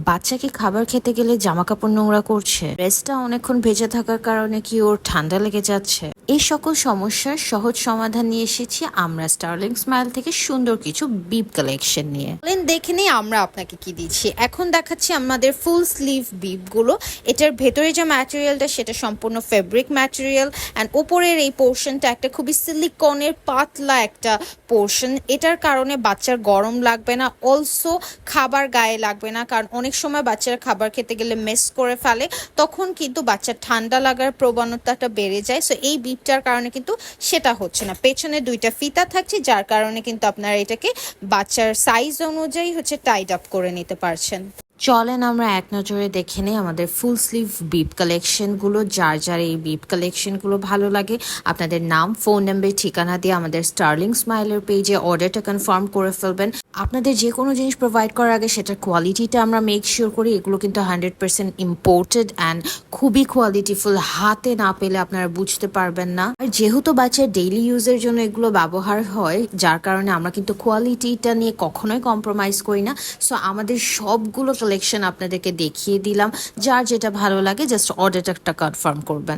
বাচ্চাকে খাবার খেতে গেলে জামা কাপড় নোংরা করছে, ড্রেসটা অনেকক্ষণ ভেজে থাকার কারণে কি ওর ঠান্ডা লেগে যাচ্ছে। এই সকল সমস্যার সহজ সমাধান নিয়ে এসেছি আমরা স্টার্লিং স্মাইল থেকে সুন্দর কিছু বিব কালেকশন নিয়ে। বলেন দেখে নেই আমরা আপনাকে কি দিচ্ছি। এখন দেখাচ্ছি আমাদের ফুল স্লিভ বিবগুলো। এটার ভেতরে যে ম্যাটেরিয়ালটা সেটা সম্পূর্ণ ফেব্রিক ম্যাটেরিয়াল, অ্যান্ড ওপরের এই পোর্শনটা একটা খুবই সিলিকনের পাতলা একটা পোর্শন। এটার কারণে বাচ্চার গরম লাগবে না, অলসো খাবার গায়ে লাগবে না, কারণ অনেক সময় বাচ্চারা খাবার খেতে গেলে মেস করে ফেলে, তখন কিন্তু বাচ্চার ঠান্ডা লাগার প্রবণতাটা বেড়ে যায়। সো এই বিবটার কারণে কিন্তু সেটা হচ্ছে না। পেছনে দুইটা ফিতা থাকছে, যার কারণে কিন্তু আপনারা এটাকে বাচ্চার সাইজ অনুযায়ী টাইড আপ করে নিতে পারছেন। চলেন আমরা এক নজরে দেখে নিই আমাদের ফুল স্লিভ বিব কালেকশনগুলো। যার যার এই বিব কালেকশনগুলো ভালো লাগে, আপনাদের নাম, ফোন নাম্বার, ঠিকানা দিয়ে আমাদের স্টার্লিং স্মাইলের পেজে অর্ডারটা কনফার্ম করে ফেলবেন। আপনাদের যে কোনো জিনিস প্রোভাইড করার আগে সেটার কোয়ালিটিটা আমরা মেক শিওর করি। এগুলো কিন্তু 100% ইম্পোর্টেড অ্যান্ড খুবই কোয়ালিটিফুল। হাতে না পেলে আপনারা বুঝতে পারবেন না। আর যেহেতু বাচ্চার ডেইলি ইউজের জন্য এগুলো ব্যবহার হয়, যার কারণে আমরা কিন্তু কোয়ালিটিটা নিয়ে কখনোই কম্প্রোমাইজ করি না। সো আমাদের সবগুলো কালেকশন আপনাদেরকে দেখিয়ে দিলাম। যার যেটা ভালো লাগে জাস্ট অর্ডারটা কনফার্ম করবেন।